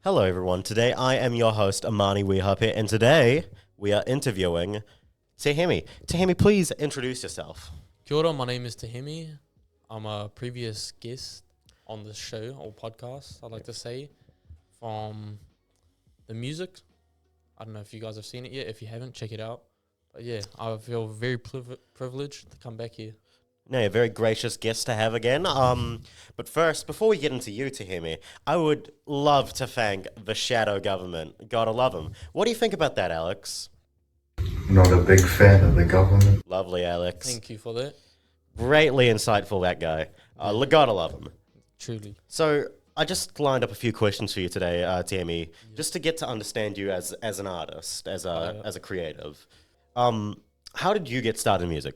Hello, everyone. Today I am your host, Armani Wehape, and today we are interviewing Te-Hemi. Te-Hemi, please introduce yourself. Kia ora, my name is Te-Hemi. I'm a previous guest on this show or podcast, I'd like to say, from the music. I don't know if you guys have seen it yet. If you haven't, check it out. But yeah, I feel very privileged to come back here. No, a very gracious guest to have again. But first, before we get into you, Te-Hemi, I would love to thank the shadow government. Gotta love them. What do you think about that, Alex? Not a big fan of the government. Lovely, Alex. Thank you for that. Greatly insightful, that guy. Gotta love him. Truly. So I just lined up a few questions for you today, Te-Hemi, just to get to understand you as an artist, as a creative. How did you get started in music?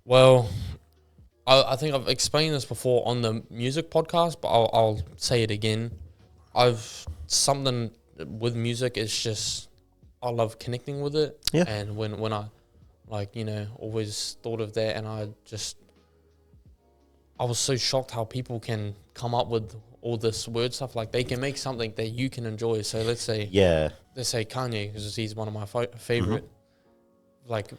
Well, I think I've explained this before on the music podcast, but I'll say it again. Something with music is just, I love connecting with it. Yeah. And when I, always thought of that, and I was so shocked how people can come up with all this word stuff. Like, they can make something that you can enjoy. So let's say Kanye, because he's one of my favorite. Mm-hmm. Like,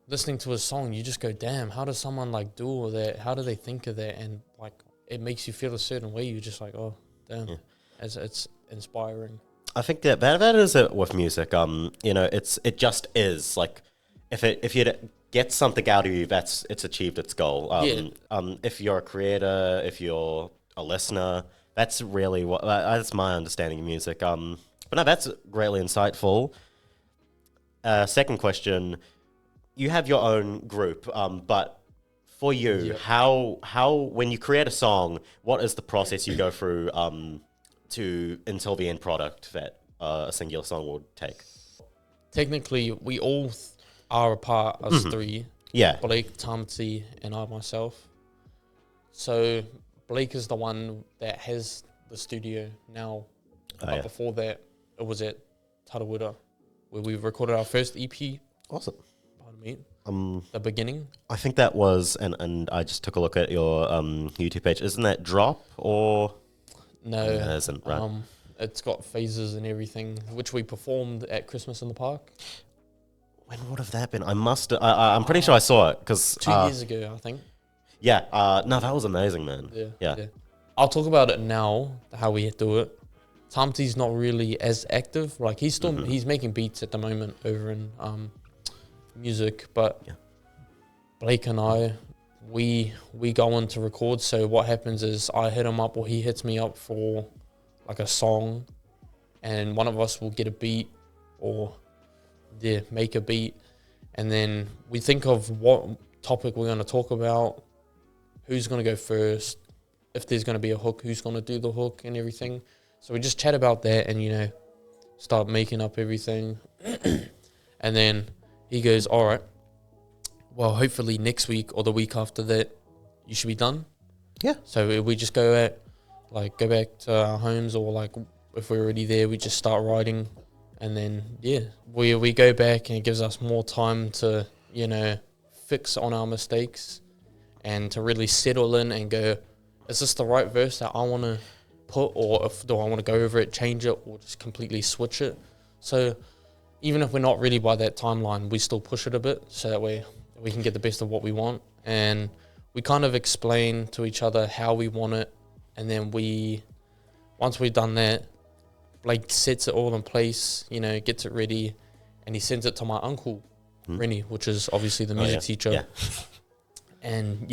listening to his song, you just go, damn, how does someone do all that? How do they think of that? And it makes you feel a certain way. You're just like, oh, damn. Yeah. It's inspiring. I think that is it with music. It just is. Like, if you get something out of you, it's achieved its goal. If you're a creator, if you're a listener, that's really that's my understanding of music. But no, that's greatly insightful. Second question. You have your own group, but for you, how when you create a song, what is the process you go through until the end product that a singular song will take? Technically, we all are a part, us three. Yeah. Blake, TimeZ, and I myself. So Blake is the one that has the studio now. But before that, it was at Tarawera, where we recorded our first EP. Awesome. The beginning. I think that was, and I just took a look at your YouTube page. Isn't that Drop or? No, it isn't, right? It's got phases and everything, which we performed at Christmas in the Park. When would have that been? I'm pretty sure I saw it because 2 years ago, I think. Yeah. No, that was amazing, man. Yeah. I'll talk about it now, how we do it. TimeZ's not really as active. Like, he's still he's making beats at the moment over in music, but Blake and I, we go in to record. So what happens is I hit him up or he hits me up for a song, and one of us will get a beat or make a beat, and then we think of what topic we're going to talk about, who's going to go first, if there's going to be a hook, who's going to do the hook and everything. So we just chat about that and start making up everything. And then he goes, all right, well, hopefully next week or the week after that, you should be done. Yeah. So we just go back to our homes, or if we're already there, we just start writing. And then, we go back, and it gives us more time to, fix on our mistakes and to really settle in and go, is this the right verse that I want to put, or do I want to go over it, change it, or just completely switch it? So even if we're not really by that timeline, we still push it a bit so that way we can get the best of what we want. And we kind of explain to each other how we want it. And then once we've done that, Blake sets it all in place, gets it ready, and he sends it to my uncle, Rennie, which is obviously the music teacher. Yeah. And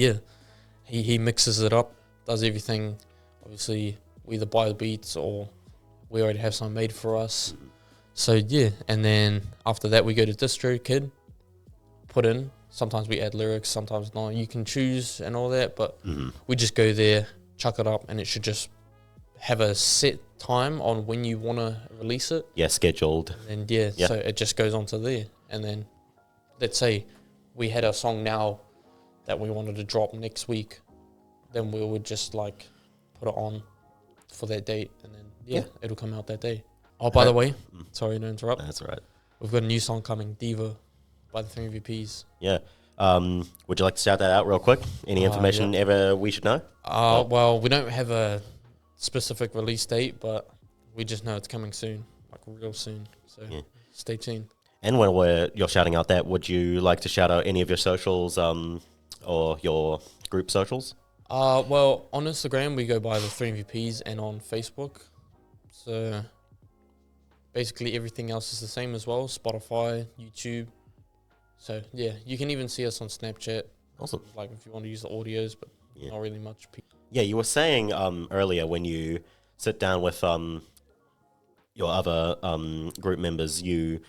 he mixes it up, does everything. Obviously, we either buy the beats or we already have some made for us. So and then after that we go to DistroKid, put in. Sometimes we add lyrics, sometimes not. You can choose and all that, but we just go there, chuck it up, and it should just have a set time on when you want to release it. Yeah, scheduled. And so it just goes on to there. And then let's say we had a song now that we wanted to drop next week, then we would just put it on for that date, and then it'll come out that day. Oh, by the way, sorry to interrupt. That's all right. We've got a new song coming, Diva, by the 3VPs. Yeah. Would you like to shout that out real quick? Any information ever we should know? Well, we don't have a specific release date, but we just know it's coming soon, like real soon. So stay tuned. And when you're shouting out that, would you like to shout out any of your socials or your group socials? Well, on Instagram, we go by the 3MVPs, and on Facebook. So basically everything else is the same as well. Spotify, YouTube. So yeah, you can even see us on Snapchat. Awesome. Like if you want to use the audios, but not really much. Yeah, you were saying earlier when you sit down with your other group members, you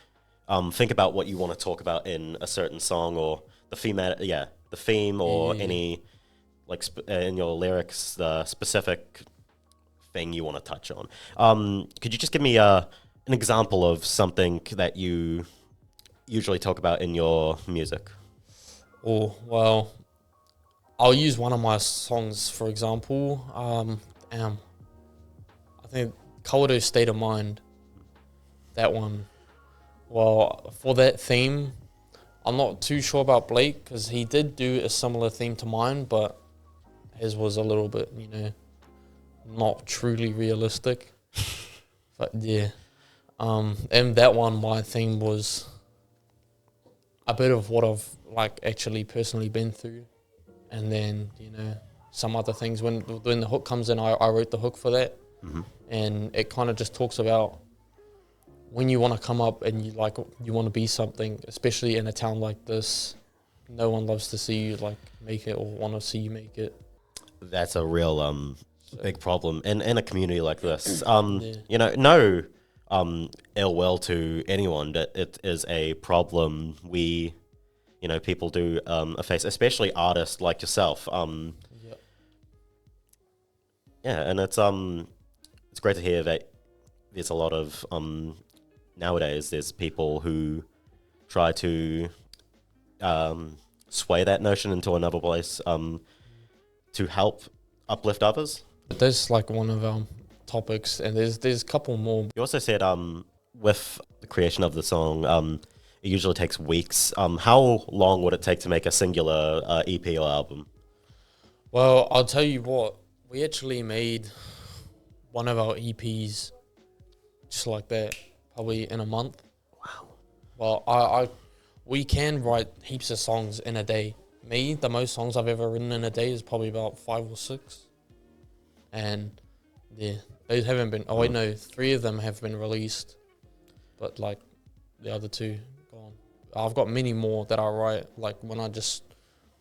think about what you want to talk about in a certain song or the theme or any like in your lyrics, the specific thing you want to touch on. Could you just give me an example of something that you usually talk about in your music? Oh, well, I'll use one of my songs, for example. I think Kawerau State of Mind, that one. Well, for that theme, I'm not too sure about Blake because he did do a similar theme to mine, but his was a little bit, not truly realistic. But yeah. And that one, my theme was a bit of what I've like actually personally been through. And then, some other things. When the hook comes in, I wrote the hook for that. Mm-hmm. And it kind of just talks about when you want to come up and you want to be something, especially in a town like this, no one loves to see you like make it or want to see you make it. That's a real big problem in a community like this. No ill will to anyone, that it is a problem people do face, especially artists like yourself. And it's great to hear that there's a lot of nowadays there's people who try to sway that notion into another place to help uplift others. That's like one of our topics, and there's a couple more. You also said with the creation of the song, it usually takes weeks. How long would it take to make a singular EP or album? Well, I'll tell you what, we actually made one of our EPs just like that, probably in a month. Wow. Well, we can write heaps of songs in a day. Me, the most songs I've ever written in a day is probably about 5 or 6. And yeah, those haven't been, 3 of them have been released. But like the other 2 gone. I've got many more that I write, like when I just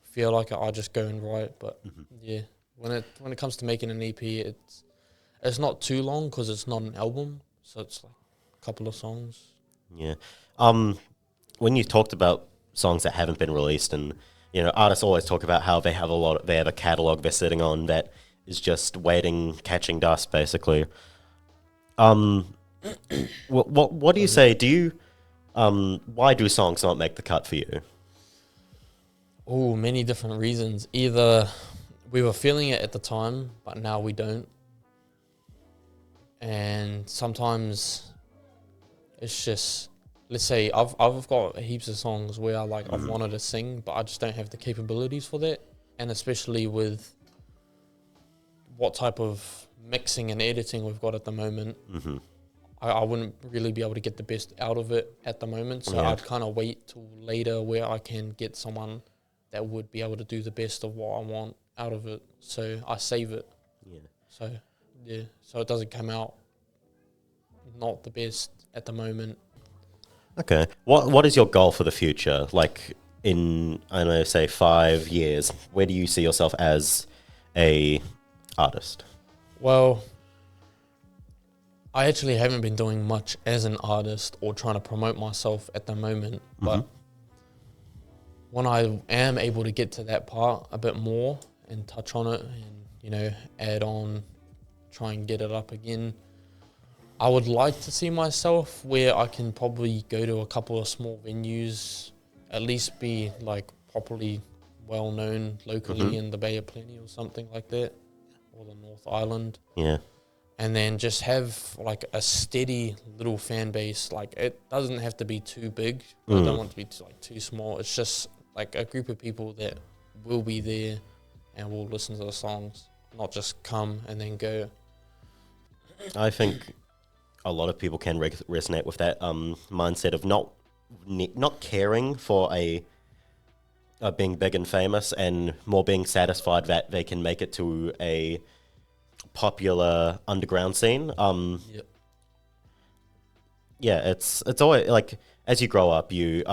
feel like it, I just go and write. But yeah, when it comes to making an EP, it's not too long because it's not an album, so it's like a couple of songs. Yeah. When you talked about songs that haven't been released, and artists always talk about how they have a catalog they're sitting on that is just waiting, catching dust, basically. What do you say? Do you why do songs not make the cut for you? Oh, many different reasons. Either we were feeling it at the time, but now we don't. And sometimes it's just, let's say I've got heaps of songs where I've wanted to sing, but I just don't have the capabilities for that. And especially with what type of mixing and editing we've got at the moment, I wouldn't really be able to get the best out of it at the moment. So I'd kind of wait till later where I can get someone that would be able to do the best of what I want out of it. So I save it. Yeah. So it doesn't come out not the best at the moment. Okay. What is your goal for the future? Like in, I don't know, say 5 years, where do you see yourself as a artist? Well, I actually haven't been doing much as an artist or trying to promote myself at the moment, but when I am able to get to that part a bit more and touch on it and, add on, try and get it up again, I would like to see myself where I can probably go to a couple of small venues, at least be like properly well known locally in the Bay of Plenty or something like that, or the North Island. Yeah. And then just have like a steady little fan base. Like it doesn't have to be too big. I don't want it to be too small. It's just like a group of people that will be there and will listen to the songs, not just come and then go. I think a lot of people can resonate with that mindset of not caring for being big and famous, and more being satisfied that they can make it to a popular underground scene. Yep. Yeah, it's always like as you grow up, you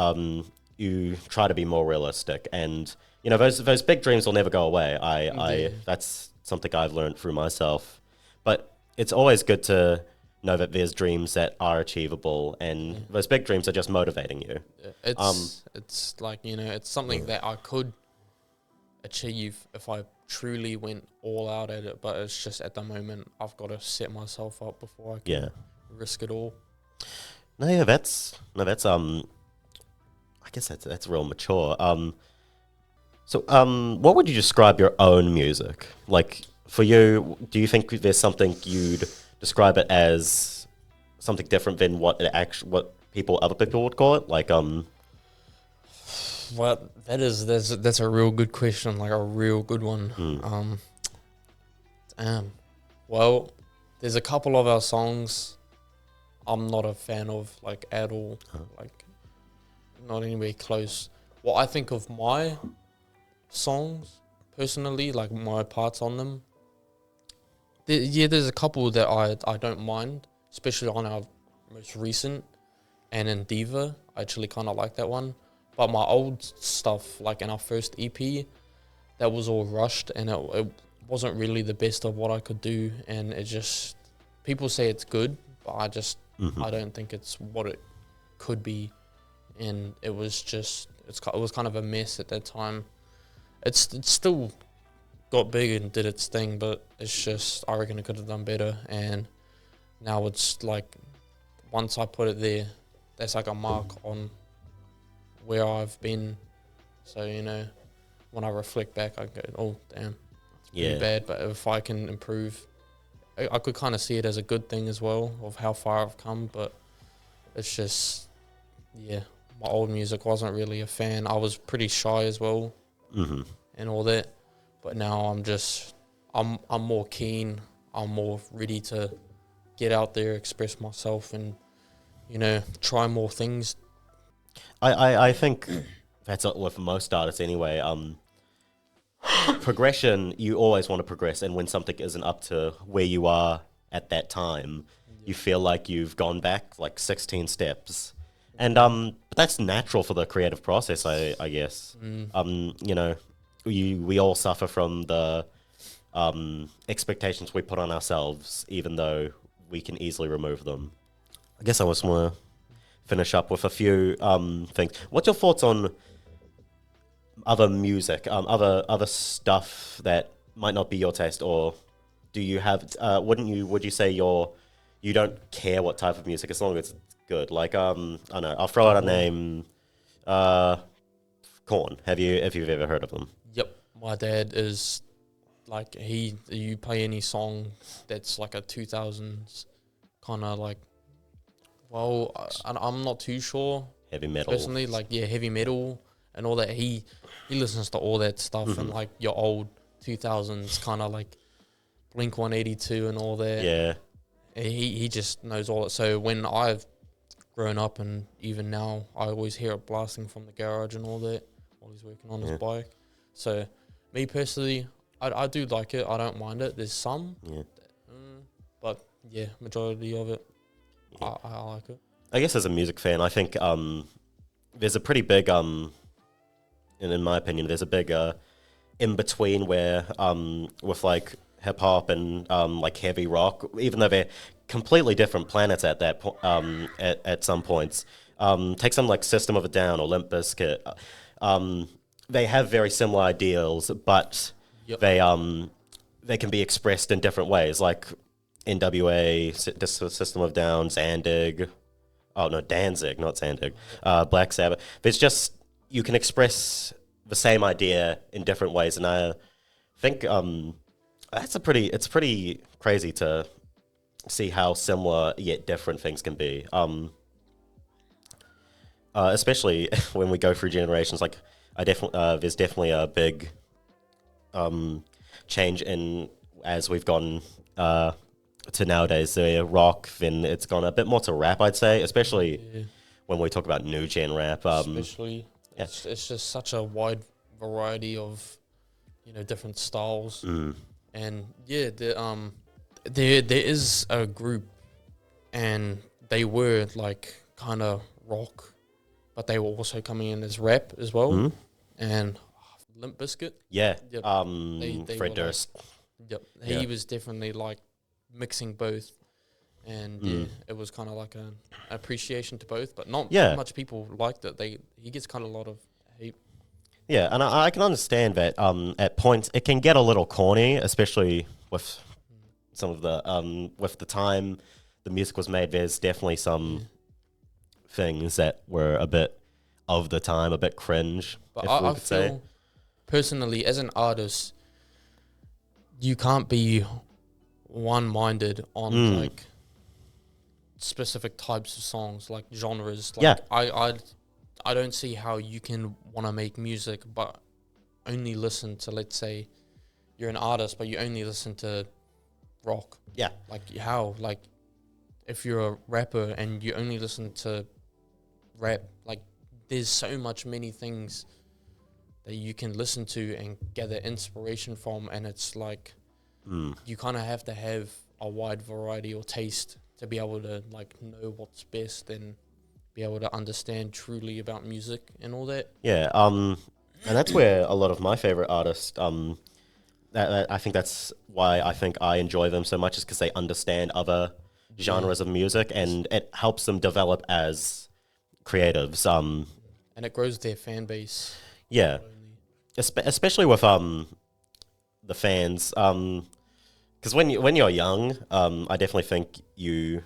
try to be more realistic, and you know those big dreams will never go away. I that's something I've learned through myself, but it's always good to know that there's dreams that are achievable, and those big dreams are just motivating you. It's like, you know, it's something that I could achieve if I truly went all out at it, but it's just at the moment I've got to set myself up before I can risk it all. I guess that's real mature. So what would you describe your own music? Like for you, do you think there's something you'd describe it as something different than what other people would call it? Like well, that's a real good question, like a real good one. Well, there's a couple of our songs I'm not a fan of, like, at all. Like, not anywhere close. What I think of my songs personally, like my parts on them, there's a couple that I don't mind, especially on our most recent, and in Diva. I actually kind of like that one. But my old stuff, like in our first EP, that was all rushed, and it wasn't really the best of what I could do. And it just, people say it's good, but I just, I don't think it's what it could be. And it was just, it was kind of a mess at that time. It's still got big and did its thing, but it's just, I reckon it could have done better. And now it's like, once I put it there, that's like a mark on where I've been. So, you know, when I reflect back, I go, oh, damn, it's pretty bad. But if I can improve, I could kind of see it as a good thing as well, of how far I've come. But it's just, yeah, my old music wasn't really a fan. I was pretty shy as well, and all that. But now I'm more keen. I'm more ready to get out there, express myself, and, you know, try more things. I think that's with most artists anyway. Progression, you always want to progress, and when something isn't up to where you are at that time, you feel like you've gone back like 16 steps. And but that's natural for the creative process, I guess. You know, we all suffer from the expectations we put on ourselves, even though we can easily remove them. I guess I just want to finish up with a few things. What's your thoughts on other music, other stuff that might not be your taste, or do you have? Would you say you don't care what type of music as long as it's good? Like I don't know. I'll throw out a name. Korn. Have you ever heard of them? Yep, my dad is like you play any song that's like a 2000s kind of like. Well, I'm not too sure. Heavy metal. Personally, like, yeah, heavy metal and all that. He listens to all that stuff and, like, your old 2000s kind of, like, Blink-182 and all that. Yeah. He just knows all that. So when I've grown up, and even now, I always hear it blasting from the garage and all that while he's working on his bike. So me personally, I do like it. I don't mind it. There's some. Yeah. But, yeah, majority of it. Yeah. I like it. I guess as a music fan, I think there's a pretty big, and in my opinion, there's a big in between where with like hip hop and like heavy rock, even though they're completely different planets at that at some points. Take something like System of a Down or Limp Bizkit. They have very similar ideals, but they can be expressed in different ways, like NWA, System of Down, Danzig, not Zandig, Black Sabbath. It's just, you can express the same idea in different ways, and I think it's pretty crazy to see how similar yet different things can be. Especially when we go through generations. Like, there's definitely a big change in as we've gone to nowadays rock, then it's gone a bit more to rap, I'd say, especially Yeah. when we talk about new gen rap. Especially, yeah. it's just such a wide variety of, different styles. And yeah, there is a group, and they were like kind of rock, but they were also coming in as rap as well. And Limp Bizkit. Yeah. Yep. They Fred were Durst. Yep. He was definitely like mixing both. And yeah, it was kind of like an appreciation to both, but not much people liked it. He gets kind of a lot of hate. Yeah, and I can understand that at points it can get a little corny, especially with some of the with the time the music was made. There's definitely some things that were a bit of the time, a bit cringe. But if I we could say. feel personally, as an artist, you can't be one-minded on like specific types of songs, like genres. Like I don't see how you can want to make music but only listen to, let's say you're an artist but you only listen to rock. Yeah. Like how? Like if you're a rapper and you only listen to rap, like there's so much many things that you can listen to and gather inspiration from, and it's like you kind of have to have a wide variety or taste to be able to like know what's best and be able to understand truly about music and all that. Yeah, and that's where a lot of my favorite artists, I think that's why I think I enjoy them so much, is because they understand other genres of music, and it helps them develop as creatives. And it grows their fan base. Yeah, especially with the fans. Because when you're young, I definitely think you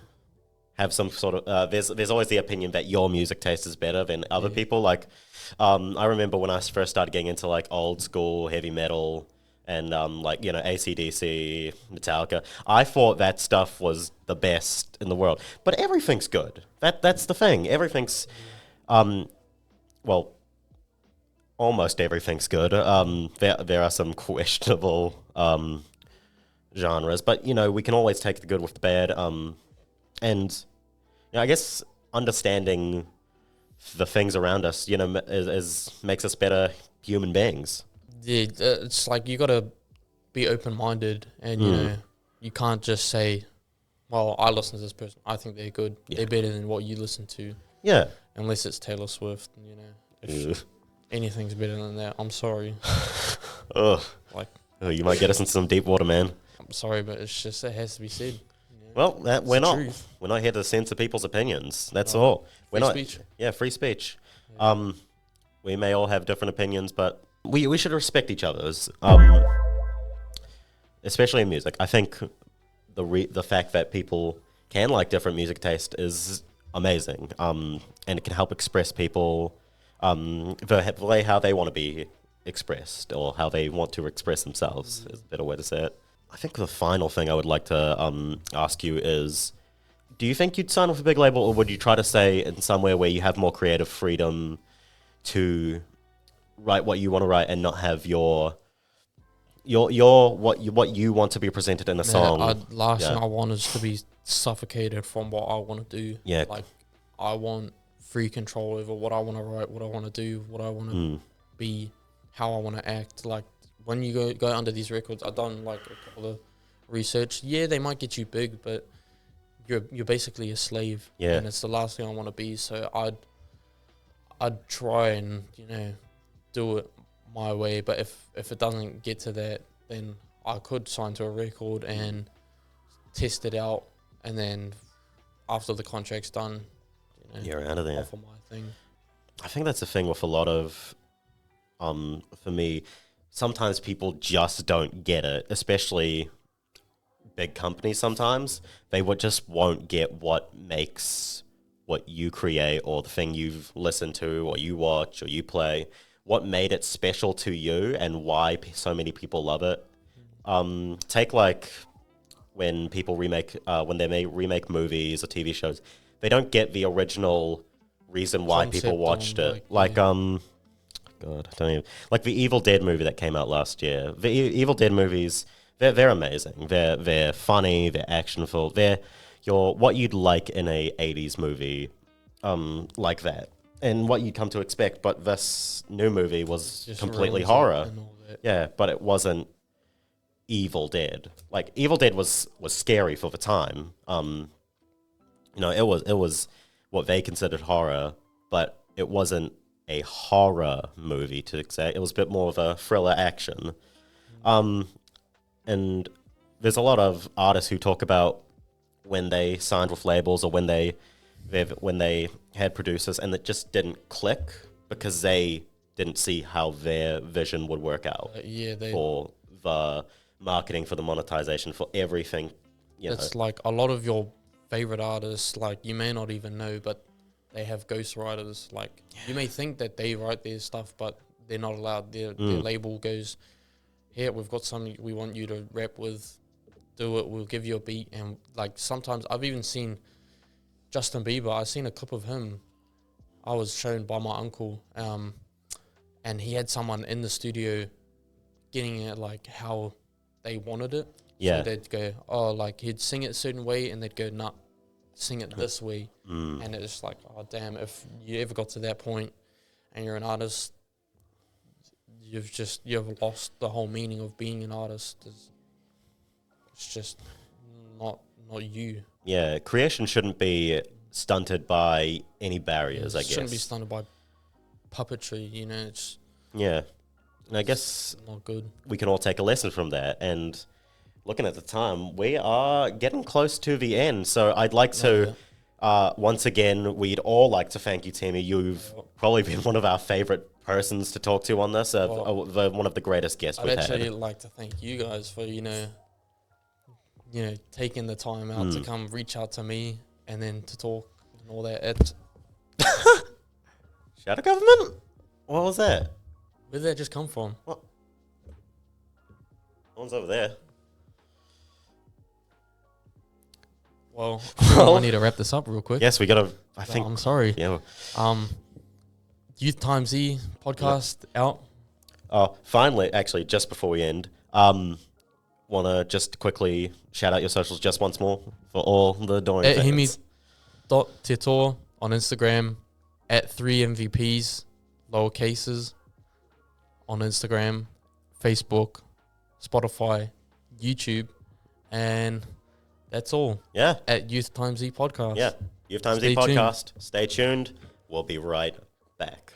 have some sort of there's always the opinion that your music taste is better than other people. Like I remember when I first started getting into like old school heavy metal and like AC/DC, Metallica, I thought that stuff was the best in the world. But everything's good. That's the thing. Everything's well, almost everything's good. There are some questionable genres, but we can always take the good with the bad. And I guess understanding the things around us, is makes us better human beings. Yeah, it's like you got to be open-minded, and you can't just say, well, I listen to this person, I think they're good, they're better than what you listen to. Yeah. Unless it's Taylor Swift, if anything's better than that, I'm sorry. Ugh. Like, you might get us into some deep water, man. I'm sorry, but it has to be said. Well, we're not here to censor people's opinions. That's all. Free speech. Yeah, free speech. Yeah. We may all have different opinions, but we should respect each other's. Especially in music. I think the fact that people can like different music taste is amazing. And it can help express people the way how they want to be expressed, or how they want to express themselves is a better way to say it. I think the final thing I would like to ask you is, do you think you'd sign with a big label, or would you try to stay in somewhere where you have more creative freedom to write what you want to write and not have your what you want to be presented in a song? Last thing I want is to be suffocated from what I want to do. Yeah. Like, I want free control over what I want to write, what I want to do, what I want to be, how I want to act. Like, when you go under these records, I've done like a couple of research. Yeah, they might get you big, but you're basically a slave. Yeah. And it's the last thing I want to be. So I'd try and do it my way. But if it doesn't get to that, then I could sign to a record and test it out, and then after the contract's done, you're out of there. Offer my thing. I think that's the thing with a lot of for me. Sometimes people just don't get it, especially big companies. Sometimes they just won't get what makes what you create, or the thing you've listened to or you watch or you play, what made it special to you and why so many people love it. Take like when people remake movies or TV shows, they don't get the original reason why people watched it. God, I don't even... Like the Evil Dead movie that came out last year. The Evil Dead movies they're amazing. They're funny. They're actionful. They're what you'd like in a 80s movie, like that, and what you'd come to expect. But this new movie was Just completely ruins it horror. and all that. Yeah, but it wasn't Evil Dead. Like Evil Dead was scary for the time. It was what they considered horror, but it wasn't a horror movie to say. It was a bit more of a thriller action. And there's a lot of artists who talk about when they signed with labels or when they had producers and it just didn't click because they didn't see how their vision would work out for the marketing, for the monetization, for everything. It's like a lot of your favorite artists, like you may not even know, but they have ghostwriters. Like you may think that they write their stuff, but they're not allowed. Their label goes, here, we've got something we want you to rap with, do it, we'll give you a beat. And like sometimes I've even seen Justin Bieber, I've seen a clip of him, I was shown by my uncle, and he had someone in the studio getting it like how they wanted it. Yeah. So they'd go, oh, like he'd sing it a certain way and they'd go, nah, sing it this way. And it's like, oh damn, if you ever got to that point and you're an artist, you've lost the whole meaning of being an artist. It's just not you. Yeah, creation shouldn't be stunted by any barriers, I guess. It shouldn't be stunted by puppetry, it's yeah. And I guess not good. We can all take a lesson from that. And looking at the time, we are getting close to the end. So I'd like to, once again, we'd all like to thank you, Te-Hemi. You've probably been one of our favorite persons to talk to on this, one of the greatest guests we've had. I'd actually like to thank you guys for, taking the time out to come reach out to me and then to talk and all that. Shadow government? What was that? Where did that just come from? What? One's over there. Well, I need to wrap this up real quick. Yes, we gotta. I think. I'm sorry. Yeah. Youth TimeZ podcast out. Oh, finally, actually, just before we end, want to just quickly shout out your socials just once more for all the adoring fans. Te-Hemi.Tetor on Instagram, at 3MVPs, lowercases, on Instagram, Facebook, Spotify, YouTube, and that's all. Yeah. At Youth TimeZ podcast. Yeah. Youth TimeZ podcast. Stay tuned. We'll be right back.